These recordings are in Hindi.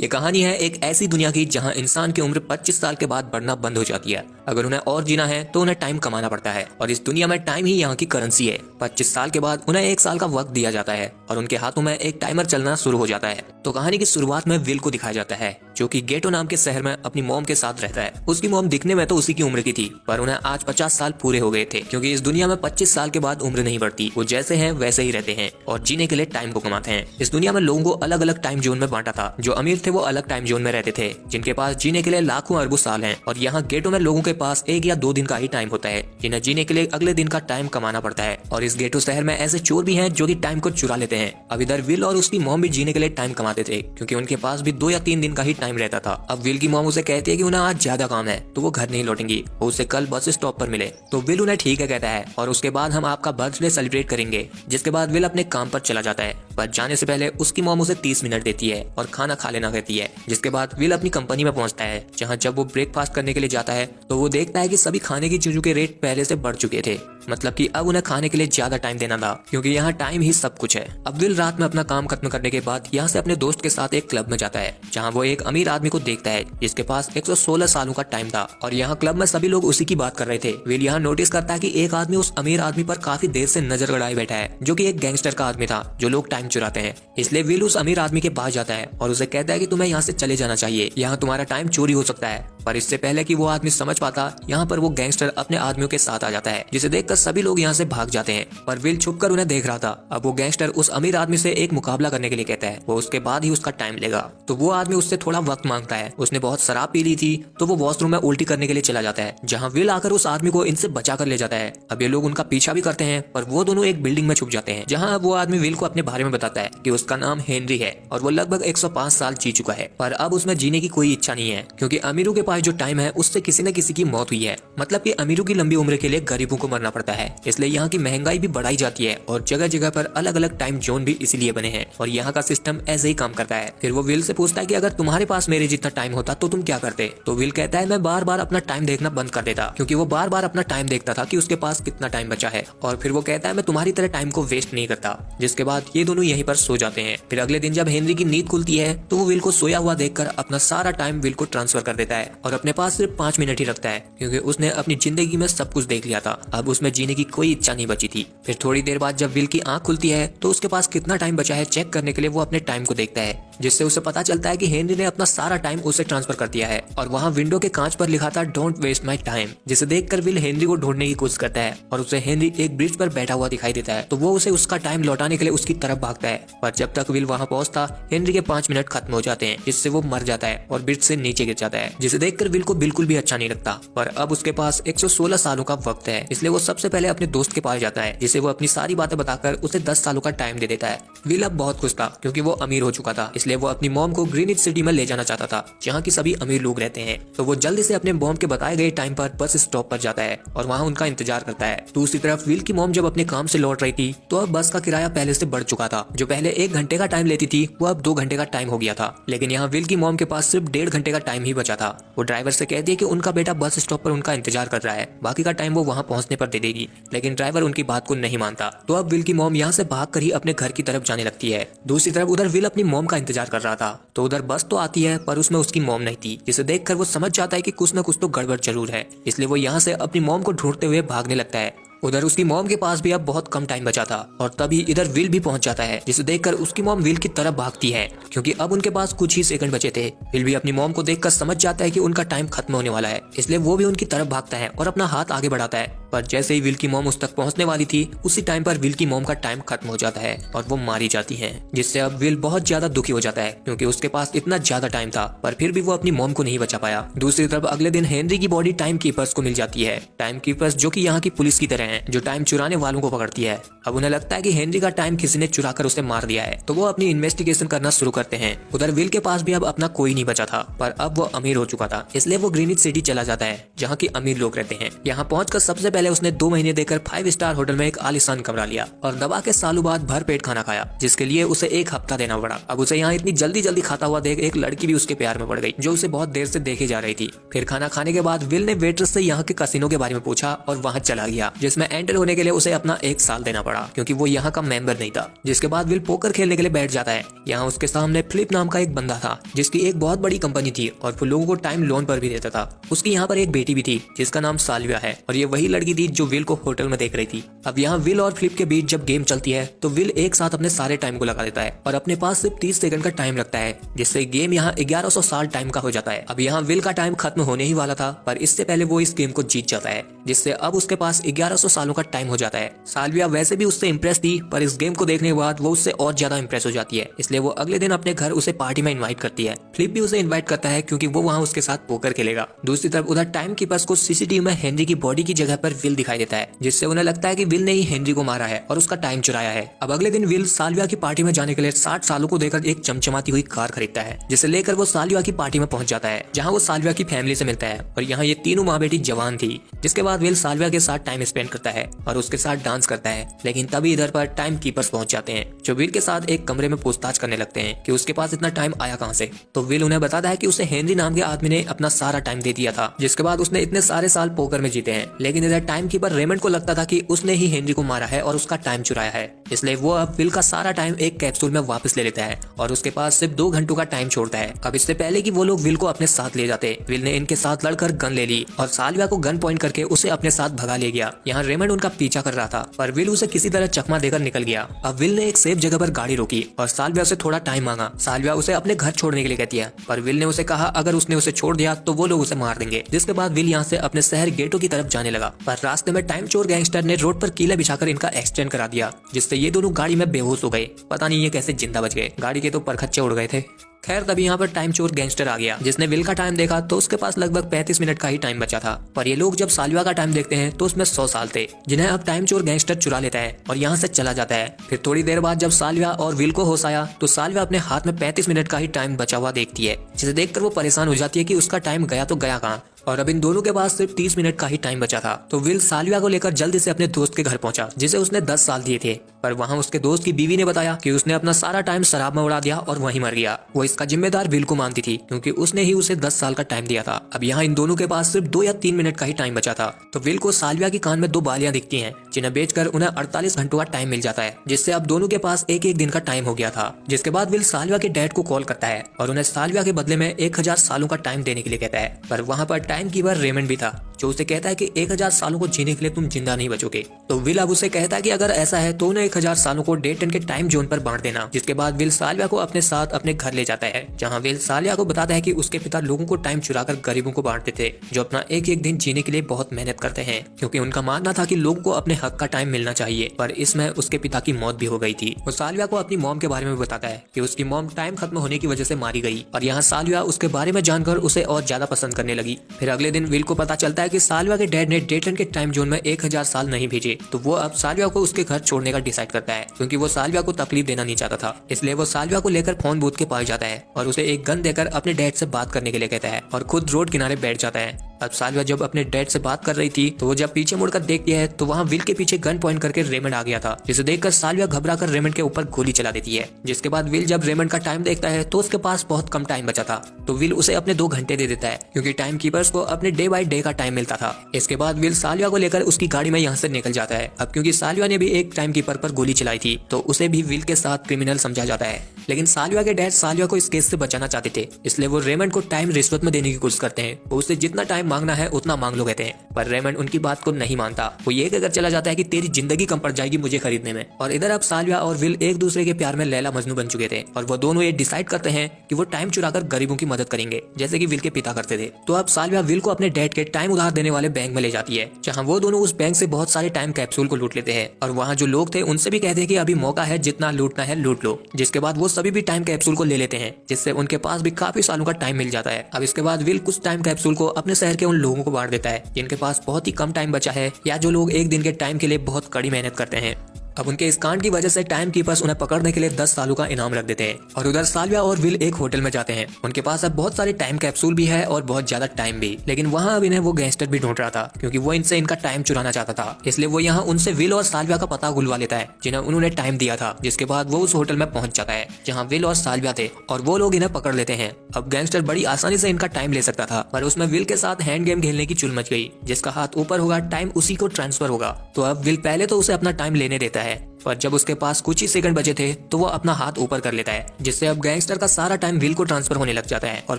ये कहानी है एक ऐसी दुनिया की जहां इंसान की उम्र 25 साल के बाद बढ़ना बंद हो जाती है। अगर उन्हें और जीना है तो उन्हें टाइम कमाना पड़ता है और इस दुनिया में टाइम ही यहाँ की करेंसी है। 25 साल के बाद उन्हें 1 साल का वक्त दिया जाता है और उनके हाथों में एक टाइमर चलना शुरू हो जाता है। तो कहानी की शुरुआत में विल को दिखाया जाता है जो कि गेटो नाम के शहर में अपनी मॉम के साथ रहता है। उसकी मॉम दिखने में तो उसी की उम्र की थी, पर उन्हें आज 50 साल पूरे हो गए थे, क्योंकि इस दुनिया में 25 साल के बाद उम्र नहीं बढ़ती। वो जैसे हैं वैसे ही रहते हैं और जीने के लिए टाइम को कमाते हैं। इस दुनिया में लोगों को अलग अलग टाइम जोन में बांटा था। जो अमीर थे वो अलग टाइम जोन में रहते थे, जिनके पास जीने के लिए लाखों अरबों साल हैं। और यहाँ गेटो में लोगों के पास 1 या 2 दिन का ही टाइम होता है, जिन्हें जीने के लिए अगले दिन का टाइम कमाना पड़ता है। और इस गेटो शहर में ऐसे चोर भी हैं जो कि टाइम को चुरा लेते हैं। अब इधर विल और उसकी मॉम भी जीने के लिए टाइम कमाते थे, क्योंकि उनके पास भी 2 या 3 दिन का ही टाइम रहता था। अब विल की मॉम उसे कहती है कि उन्हें आज ज्यादा काम है तो वो घर नहीं लौटेंगी, वो उसे कल बस स्टॉप पर मिले। तो विल उन्हें ठीक है कहता है और उसके बाद हम आपका बर्थडे सेलिब्रेट करेंगे। जिसके बाद विल अपने काम पर चला जाता है, पर जाने से पहले उसकी मॉम उसे 30 मिनट देती है और खाना खा लेना कहती है। जिसके बाद विल अपनी कंपनी में पहुंचता है, जहां जब वो ब्रेकफास्ट करने के लिए जाता है तो वो देखता है कि सभी खाने की चीजों के रेट पहले से बढ़ चुके थे। मतलब कि अब उन्हें खाने के लिए ज्यादा टाइम देना था, क्योंकि यहाँ टाइम ही सब कुछ है। अब विल रात में अपना काम खत्म करने के बाद यहाँ से अपने दोस्त के साथ एक क्लब में जाता है, जहाँ वो एक अमीर आदमी को देखता है जिसके पास 116 सालों का टाइम था। और यहाँ क्लब में सभी लोग उसी की बात कर रहे थे। विल यहाँ नोटिस करता है कि एक आदमी उस अमीर आदमी पर काफी देर से नजर गड़ाए बैठा है, जो कि एक गैंगस्टर का आदमी था जो लोग टाइम चुराते हैं। इसलिए विल उस अमीर आदमी के पास जाता है और उसे कहता है कि तुम्हें यहाँ से चले जाना चाहिए, यहाँ तुम्हारा टाइम चोरी हो सकता है। पर इससे पहले कि वो आदमी समझ पाता, यहाँ पर वो गैंगस्टर अपने आदमियों के साथ आ जाता है, जिसे देखकर सभी लोग यहाँ से भाग जाते हैं। पर विल छुपकर उन्हें देख रहा था। अब वो गैंगस्टर उस अमीर आदमी से एक मुकाबला करने के लिए कहता है, वो उसके बाद ही उसका टाइम लेगा। तो वो आदमी उससे थोड़ा वक्त मांगता है। उसने बहुत शराब पी ली थी, तो वो वॉशरूम में उल्टी करने के लिए चला जाता है, जहाँ विल आकर उस आदमी को इनसे बचा कर ले जाता है। अब ये लोग उनका पीछा भी करते हैं, पर वो दोनों एक बिल्डिंग में छुप जाते हैं, जहाँ अब वो आदमी विल को अपने बारे में बताता है कि उसका नाम हेनरी है और वो लगभग 105 साल जी चुका है। पर अब उसमें जीने की कोई इच्छा नहीं है, क्योंकि अमीरों के पास जो टाइम है उससे किसी न किसी की मौत हुई है। मतलब कि अमीरों की लंबी उम्र के लिए गरीबों को मरना पड़ता है, इसलिए यहाँ की महंगाई भी बढ़ाई जाती है और जगह जगह पर अलग अलग टाइम जोन भी इसीलिए बने हैं। और यहाँ का सिस्टम ऐसे ही काम करता है। फिर वो विल से पूछता है कि अगर तुम्हारे पास मेरे जितना टाइम होता तो तुम क्या करते। तो विल कहता है मैं बार बार अपना टाइम देखना बंद कर देता, क्योंकि वो बार बार अपना टाइम देखता था कि उसके पास कितना टाइम बचा है। और फिर वो कहता है मैं तुम्हारी तरह टाइम को वेस्ट नहीं करता। जिसके बाद ये दोनों यहीं पर सो जाते हैं। फिर अगले दिन जब हेनरी की नींद खुलती है तो वो विल को सोया हुआ देखकर अपना सारा टाइम विल को ट्रांसफर कर देता है और अपने पास सिर्फ 5 मिनट ही रखता है, क्योंकि उसने अपनी जिंदगी में सब कुछ देख लिया था। अब उसमें जीने की कोई इच्छा नहीं बची थी। फिर थोड़ी देर बाद जब विल की आंख खुलती है तो उसके पास कितना टाइम बचा है चेक करने के लिए वो अपने टाइम को देखता है, जिससे उसे पता चलता है कि हेनरी ने अपना सारा टाइम उसे ट्रांसफर कर दिया है। और वहाँ विंडो के कांच पर लिखा था डोंट वेस्ट माई टाइम, जिसे देखकर विल हेनरी को ढूंढने की कोशिश करता है और उसे हेनरी एक ब्रिज पर बैठा हुआ दिखाई देता है। तो वो उसे उसका टाइम लौटाने के लिए उसकी तरफ भागता है। पर जब तक विल वहाँ पहुंचता हेनरी के 5 मिनट खत्म हो जाते हैं, जिससे वो मर जाता है और ब्रिज से नीचे गिर जाता है, जिसे देखकर विल को बिल्कुल भी अच्छा नहीं लगता। पर अब उसके पास 116 सालों का वक्त है, इसलिए वो सबसे पहले अपने दोस्त के पास जाता है, जिसे वो अपनी सारी बातें बताकर उसे 10 सालों का टाइम दे देता है। विल अब बहुत खुश था, क्योंकि वो अमीर हो चुका था। इसलिए वो अपनी मॉम को ग्रीनिच सिटी में ले जाना चाहता था, जहाँ की सभी अमीर लोग रहते हैं। तो वो जल्दी से अपने मॉम के बताए गए टाइम पर बस स्टॉप पर जाता है और वहाँ उनका इंतजार करता है। दूसरी तरफ विल की मॉम जब अपने काम से लौट रही थी तो अब बस का किराया पहले से बढ़ चुका था। जो पहले 1 घंटे का टाइम लेती थी वो अब 2 घंटे का टाइम हो गया था। लेकिन यहाँ विल की मॉम के पास सिर्फ 1.5 घंटे का टाइम ही बचा था। वो ड्राइवर से कहती है कि उनका बेटा बस स्टॉप पर उनका इंतजार कर रहा है, बाकी का टाइम वो वहाँ पहुँचने पर दे देगी। लेकिन ड्राइवर उनकी बात को नहीं मानता। तो अब विल की मॉम यहाँ से भाग कर ही अपने घर की तरफ जाने लगती है। दूसरी तरफ उधर विल अपनी मॉम का इंतजार कर रहा था। तो उधर बस तो आती है, पर उसमें उसकी मॉम नहीं थी, जिसे देखकर वो समझ जाता है कि कुछ न कुछ तो गड़बड़ जरूर है। इसलिए वो यहाँ से अपनी मॉम को ढूंढते हुए भागने लगता है। उधर उसकी मॉम के पास भी अब बहुत कम टाइम बचा था और तभी इधर विल भी पहुंच जाता है, जिसे देखकर उसकी मॉम विल की तरफ भागती है, क्योंकि अब उनके पास कुछ ही सेकंड बचे थे। विल भी अपनी मॉम को देखकर समझ जाता है कि उनका टाइम खत्म होने वाला है, इसलिए वो भी उनकी तरफ भागता है और अपना हाथ आगे बढ़ाता है। पर जैसे ही विल की मॉम उस तक पहुंचने वाली थी, उसी टाइम पर विल की मॉम का टाइम खत्म हो जाता है और वो मारी जाती है, जिससे अब विल बहुत ज्यादा दुखी हो जाता है, क्योंकि उसके पास इतना ज्यादा टाइम था, पर फिर भी वो अपनी मॉम को नहीं बचा पाया। दूसरी तरफ अगले दिन हेनरी की बॉडी टाइम कीपर्स को मिल जाती है। टाइम कीपर्स जो कि यहाँ की पुलिस की तरह हैं, जो टाइम चुराने वालों को पकड़ती है। अब उन्हें लगता है कि हेनरी का टाइम किसी ने चुरा कर उसे मार दिया है, तो वो अपनी इन्वेस्टिगेशन करना शुरू करते हैं। उधर विल के पास भी अब अपना कोई नहीं बचा था, पर अब वो अमीर हो चुका था, इसलिए वो ग्रीनिच सिटी चला जाता है, जहाँ की अमीर लोग रहते हैं। यहाँ पहुंचकर सबसे पहले पहले उसने 2 महीने देकर 5 स्टार होटल में एक आलीशान कमरा लिया और दबा के सालों बाद भर पेट खाना खाया, जिसके लिए उसे 1 हफ्ता देना पड़ा। अब उसे यहाँ इतनी जल्दी जल्दी खाता हुआ देख एक लड़की भी उसके प्यार में पड़ गई, जो उसे बहुत देर से देखे जा रही थी। फिर खाना खाने के बाद विल ने वेट्रेस से यहाँ के कसिनो के बारे में पूछा और वहाँ चला गया, जिसमें एंटर होने के लिए उसे अपना 1 साल देना पड़ा, क्योंकि वो यहाँ का मेंबर नहीं था। जिसके बाद विल पोकर खेलने के लिए बैठ जाता है। यहाँ उसके सामने फिलिप नाम का एक बंदा था, जिसकी एक बहुत बड़ी कंपनी थी और वो लोगों को टाइम लोन पर भी देता था। उसकी यहाँ पर एक बेटी भी थी, जिसका नाम साल्विया है, और ये वही लड़की थी जो विल को होटल में देख रही थी। अब यहाँ विल और फिलिप के बीच जब गेम चलती है तो विल एक साथ अपने सारे टाइम को लगा देता है और अपने पास सिर्फ 30 सेकंड का टाइम रखता है, जिससे गेम यहाँ 1100 साल टाइम का हो जाता है। अब यहाँ विल का टाइम खत्म होने ही वाला था, पर इससे पहले वो इस गेम को जीत जाता है, जिससे अब उसके पास 1100 सालों का टाइम हो जाता है। साल्विया वैसे भी उससे इम्प्रेस थी, पर इस गेम को देखने के बाद वो उससे और ज्यादा इम्प्रेस हो जाती है, इसलिए वो अगले दिन अपने घर उसे पार्टी में इन्वाइट करती है। फिलिप भी उसे इन्वाइट करता है, क्योंकि वो वहाँ उसके साथ पोकर खेलेगा। दूसरी तरफ उधर टाइम कीपर्स को सीसीटीवी में हेनरी की बॉडी की जगह पर विल दिखाई देता है, जिससे उन्हें लगता है कि विल ने ही हेनरी को मारा है और उसका टाइम चुराया है। अब अगले दिन विल साल्विया की पार्टी में जाने के लिए 60 सालों को देकर एक चमचमाती हुई कार खरीदता है, जिसे लेकर वो साल्विया की पार्टी में पहुंच जाता है, जहां वो साल्विया की फैमिली से मिलता है। और यहाँ ये तीनों माँ बेटी जवान थी। जिसके बाद विल साल्विया के साथ टाइम स्पेंड करता है और उसके साथ डांस करता है, लेकिन तभी इधर पर टाइम कीपर्स पहुंच जाते हैं, जो विल के साथ एक कमरे में पूछताछ करने लगते हैं कि उसके पास इतना टाइम आया कहां से। तो विल उन्हें बताता है कि उसे हेनरी नाम के आदमी ने अपना सारा टाइम दे दिया था, जिसके बाद उसने इतने सारे साल पोकर में जीते हैं। लेकिन इधर टाइम कीपर रेमंड को लगता था कि उसने ही हेनरी को मारा है और उसका टाइम चुराया है, इसलिए वो अब विल का सारा टाइम एक कैप्सूल में वापस ले लेता है और उसके पास सिर्फ 2 घंटों का टाइम छोड़ता है। अब इससे पहले कि वो लोग विल को अपने साथ ले जाते, विल ने इनके साथ लड़कर गन ले ली और साल्विया को गन पॉइंट करके उसे अपने साथ भगा ले गया। यहाँ रेमंड उनका पीछा कर रहा था, पर विल उसे किसी तरह चकमा देकर निकल गया। अब विल ने एक सेफ जगह पर गाड़ी रोकी और साल्विया से थोड़ा टाइम मांगा। साल्विया उसे अपने घर छोड़ने के लिए कहती है, पर विल ने उसे कहा अगर उसने उसे छोड़ दिया तो वो लोग उसे मार देंगे। जिसके बाद विल यहाँ से अपने शहर गेटो की तरफ जाने लगा, पर रास्ते में टाइम चोर गैंगस्टर ने रोड पर कीला बिछाकर इनका एक्सीडेंट करा दिया, जिससे ये दोनों गाड़ी में बेहोश हो गए। पता नहीं ये कैसे जिंदा बच गए, गाड़ी के तो परखच्चे उड़ गए थे। खैर तभी यहाँ पर टाइम चोर गैंगस्टर आ गया, जिसने विल का टाइम देखा तो उसके पास लगभग 35 मिनट का ही टाइम बचा था। पर ये लोग जब साल्विया का टाइम देखते हैं तो उसमें 100 साल थे, जिन्हें अब टाइम चोर गैंगस्टर चुरा लेता है और यहाँ से चला जाता है। फिर थोड़ी देर बाद जब साल्विया और विल को होश आया तो साल्विया अपने हाथ में 35 मिनट का ही टाइम बचा हुआ देखती है, जिसे देखकर वो परेशान हो जाती है कि उसका टाइम गया तो गया कहाँ, और अब इन दोनों के पास सिर्फ 30 मिनट का ही टाइम बचा था। तो विल साल्विया को लेकर जल्दी से अपने दोस्त के घर पहुंचा, जिसे उसने 10 साल दिए थे, पर वहां उसके दोस्त की बीवी ने बताया कि उसने अपना सारा टाइम शराब में उड़ा दिया और वहीं मर गया। वो इसका जिम्मेदार विल को मानती थी, क्योंकि उसने ही उसे 10 साल का टाइम दिया था। अब यहाँ इन दोनों के पास सिर्फ 2 या 3 मिनट का ही टाइम बचा था। तो विल को साल्विया की कान में 2 बालियां दिखती हैं, जिन्हें बेचकर उन्हें 48 घंटों का टाइम मिल जाता है, जिससे अब दोनों के पास एक दिन का टाइम हो गया था। जिसके बाद विल साल्विया के डैड को कॉल करता है और उन्हें साल्विया के बदले में 1000 सालों का टाइम देने के लिए कहता है। पर वहाँ पर टाइम कीपर रेमंड था, जो उसे कहता है कि 1000 सालों को जीने के लिए तुम जिंदा नहीं बचोगे। तो विल अब उसे कहता है कि अगर ऐसा है तो उन्हें 1000 सालों को डे 10 के टाइम जोन पर बांट देना। जिसके बाद विल साल्विया को अपने साथ अपने घर ले जाता है, जहां विल साल्विया को बताता है कि उसके पिता लोगों को टाइम चुराकर गरीबों को बांटते थे, जो अपना एक दिन जीने के लिए बहुत मेहनत करते हैं, क्योंकि उनका मानना था कि लोगों को अपने हक का टाइम मिलना चाहिए। पर इसमें उसके पिता की मौत भी हो गई थी। वो साल्विया को अपनी मॉम के बारे में बताता है कि उसकी मॉम टाइम खत्म होने की वजह से मारी गई, और यहाँ साल्विया उसके बारे में जानकर उसे और ज्यादा पसंद करने लगी। फिर अगले दिन विल को पता चलता है कि साल्विया के डैड ने डे 10 के टाइम जोन में 1000 साल नहीं भेजे, तो वो अब साल्विया को उसके घर छोड़ने का डिसाइड करता है, क्योंकि वो साल्विया को तकलीफ देना नहीं चाहता था। इसलिए वो साल्विया को लेकर फोन बूथ के पास जाता है और उसे एक गन देकर अपने डैड से बात करने के लिए कहता है और खुद रोड किनारे बैठ जाता है। अब साल्विया जब अपने डैड से बात कर रही थी तो वो जब पीछे मुड़कर देखती है तो वहाँ विल के पीछे गन पॉइंट करके रेमंड आ गया था, जिसे देखकर साल्विया घबराकर रेमंड के ऊपर गोली चला देती है। जिसके बाद विल जब रेमंड का टाइम देखता है तो उसके पास बहुत कम टाइम बचा था, तो विल उसे अपने 2 घंटे दे देता है, क्योंकि टाइम कीपर्स को अपने डे बाय डे का टाइम मिलता था। इसके बाद विल साल्विया को लेकर उसकी गाड़ी में यहाँ से निकल जाता है। अब क्योंकि साल्विया ने भी एक टाइम कीपर पर गोली चलाई थी तो उसे भी विल के साथ क्रिमिनल समझा जाता है। लेकिन साल्विया के डैड साल्विया को इस केस से बचाना चाहते थे, इसलिए वो रेमंड को टाइम रिश्वत में देने की कोशिश करते हैं। वो उससे जितना टाइम मांगना है उतना मांग लो कहते हैं, पर रेमंड उनकी बात को नहीं मानता। वो ये कहकर चला जाता है कि तेरी जिंदगी कम पड़ जाएगी मुझे खरीदने में। और इधर अब साल्विया और विल एक दूसरे के प्यार में लैला मजनू बन चुके थे, और वो दोनों ये डिसाइड करते हैं कि वो टाइम चुराकर गरीबों की मदद करेंगे, जैसे कि विल के पिता करते थे। तो अब साल्विया विल को अपने डैड के टाइम उधार देने वाले बैंक में ले जाती है, जहाँ वो दोनों उस बैंक से बहुत सारे टाइम कैप्सूल को लूट लेते हैं, और वहाँ जो लोग थे उनसे भी कहते हैं कि अभी मौका है, जितना लूटना है लूट लो। जिसके बाद वो सभी भी टाइम कैप्सूल को ले लेते हैं, जिससे उनके पास भी काफी सालों का टाइम मिल जाता है। अब इसके बाद विल कुछ टाइम कैप्सूल को अपने शहर के उन लोगों को बांट देता है जिनके पास बहुत ही कम टाइम बचा है, या जो लोग एक दिन के टाइम के लिए बहुत कड़ी मेहनत करते हैं। अब उनके इस कांड की वजह से टाइम कीपर्स उन्हें पकड़ने के लिए 10 सालों का इनाम रख देते हैं और उधर साल्विया और विल एक होटल में जाते हैं। उनके पास अब बहुत सारे टाइम कैप्सूल भी है और बहुत ज्यादा टाइम भी, लेकिन वहाँ अब इन्हें वो गैंगस्टर भी ढूंढ रहा था क्योंकि वो इनसे इनका टाइम चुराना चाहता था। इसलिए वो यहाँ उनसे विल और साल्विया का पता गुलवा लेता है जिन्हें उन्होंने टाइम दिया था। जिसके बाद वो उस होटल में पहुंच जाता है जहाँ विल और साल्विया थे और वो लोग इन्हें पकड़ लेते हैं। अब गैंगस्टर बड़ी आसानी से इनका टाइम ले सकता था, पर उसमें विल के साथ हैंड गेम खेलने की चुल मच गई। जिसका हाथ ऊपर होगा टाइम उसी को ट्रांसफर होगा। तो अब विल पहले तो उसे अपना टाइम लेने देता है, पर जब उसके पास कुछ ही सेकंड बचे थे तो वो अपना हाथ ऊपर कर लेता है, जिससे अब गैंगस्टर का सारा टाइम विल को ट्रांसफर होने लग जाता है। और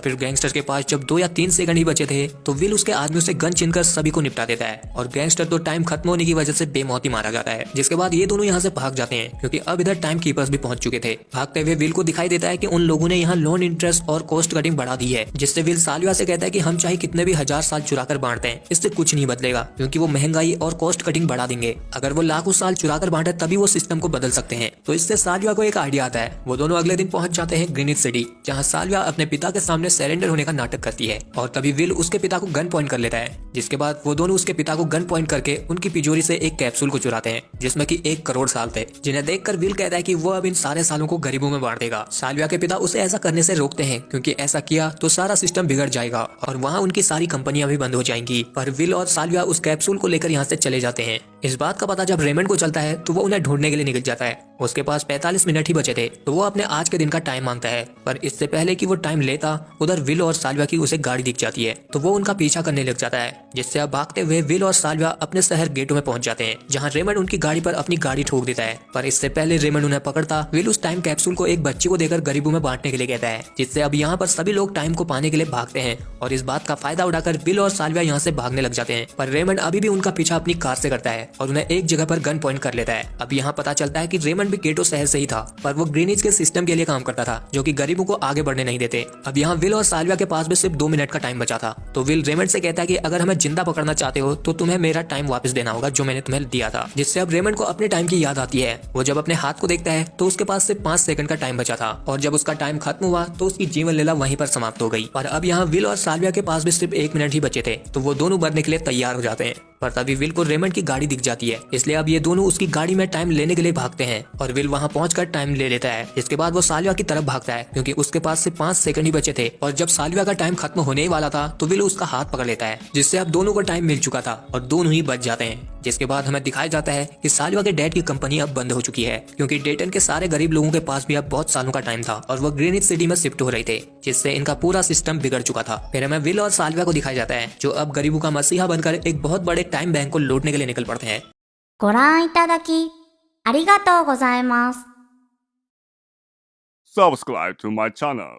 फिर गैंगस्टर के पास जब 2 या 3 सेकंड ही बचे थे तो विल उसके आदमियों से गन छीनकर सभी को निपटा देता है और गैंगस्टर तो टाइम खत्म होने की वजह से बेमौती मारा जाता है। जिसके बाद ये दोनों यहाँ से भाग जाते हैं क्योंकि अब इधर टाइम कीपर्स भी पहुंच चुके थे। भागते हुए विल को दिखाई देता है कि उन लोगों ने यहाँ लोन इंटरेस्ट और कॉस्ट कटिंग बढ़ा दी है, जिससे विल साल्विया से कहता है कि हम चाहे कितने भी 1000 साल चुरा कर बांटते हैं, इससे कुछ नहीं बदलेगा क्योंकि वो महंगाई और कॉस्ट कटिंग बढ़ा देंगे। अगर वो लाखों साल चुरा कर बांटे तभी वो सिस्टम को बदल सकते हैं। तो इससे साल्विया को एक आइडिया आता है। वो दोनों अगले दिन पहुंच जाते हैं ग्रीनिच सिटी, जहां साल्विया अपने पिता के सामने सरेंडर होने का नाटक करती है और तभी विल उसके पिता को गन पॉइंट कर लेता है। जिसके बाद वो दोनों उसके पिता को गन पॉइंट करके उनकी तिजोरी से एक कैप्सूल को चुराते हैं जिसमें कि 1 करोड़ साल थे, जिन्हें देखकर विल कहता है कि वो अब इन सारे सालों को गरीबों में बांट देगा। साल्विया के पिता उसे ऐसा करने से रोकते हैं क्योंकि ऐसा किया तो सारा सिस्टम बिगड़ जाएगा और वहाँ उनकी सारी कंपनियां भी बंद हो जाएंगी। पर विल और साल्विया उस कैप्सूल को लेकर यहाँ से चले जाते हैं। इस बात का पता जब रेमंड को चलता है तो वो उन्हें ढूंढने के लिए निकल जाता है। उसके पास 45 मिनट ही बचे थे तो वो अपने आज के दिन का टाइम मांगता है, पर इससे पहले कि वो टाइम लेता उधर विल और साल्विया की उसे गाड़ी दिख जाती है तो वो उनका पीछा करने लग जाता है। जिससे अब भागते हुए विल और साल्विया अपने शहर गेटो में पहुंच जाते हैं जहां रेमंड उनकी गाड़ी पर अपनी गाड़ी ठोक देता है। पर इससे पहले रेमंड उन्हें पकड़ता विल उस टाइम कैप्सूल को एक बच्चे को देकर गरीबों में बांटने के लिए कहता है, जिससे अब यहाँ पर सभी लोग टाइम को पाने के लिए भागते हैं और इस बात का फायदा उठाकर विल और साल्विया यहाँ से भागने लग जाते हैं। पर रेमंड अभी भी उनका पीछा अपनी कार से करता है और उन्हें एक जगह पर गन पॉइंट कर लेता है। अब यहाँ पता चलता है कि रेमंड भी गेटो शहर से ही था, पर वो ग्रीनिच के सिस्टम के लिए काम करता था जो कि गरीबों को आगे बढ़ने नहीं देते। अब यहाँ विल और साल्विया के पास भी सिर्फ 2 मिनट का टाइम बचा था तो विल रेमंड से कहता है कि अगर हमें जिंदा पकड़ना चाहते हो तो तुम्हें मेरा टाइम वापस देना होगा जो मैंने तुम्हें दिया था। जिससे अब रेमंड को अपने टाइम की याद आती है। वो जब अपने हाथ को देखता है तो उसके पास सिर्फ 5 सेकंड का टाइम बचा था और जब उसका टाइम खत्म हुआ तो उसकी जीवन लीला वहीं पर समाप्त हो गई। पर अब यहाँ विल और साल्विया के पास भी सिर्फ 1 मिनट ही बचे थे तो वो दोनों मरने के लिए तैयार हो जाते हैं। पर तभी विल को रेमंड की गाड़ी दिख जाती है, इसलिए अब ये दोनों उसकी गाड़ी में टाइम लेने के लिए भागते हैं और विल वहां पहुंचकर टाइम ले लेता है। इसके बाद वो साल्विया की तरफ भागता है क्योंकि उसके पास सिर्फ 5 सेकंड ही बचे थे और जब साल्विया का टाइम खत्म होने ही वाला था तो विल उसका हाथ पकड़ लेता है, जिससे अब दोनों को टाइम मिल चुका था और दोनों ही बच जाते हैं। जिसके बाद हमें दिखाया जाता है कि साल्विया के डैड की कंपनी अब बंद हो चुकी है क्योंकि डेटन के सारे गरीब लोगों के पास भी अब बहुत सालों का टाइम था और वो ग्रीनिच सिटी में शिफ्ट हो रहे थे, जिससे इनका पूरा सिस्टम बिगड़ चुका था। फिर हमें विल और साल्विया को दिखाया जाता है जो अब गरीबों का मसीहा बनकर एक बहुत बड़े टाइम बैंक को लूटने के लिए निकल पड़ते हैं। ご覧いただきありがとうございます。 Subscribe to my channel.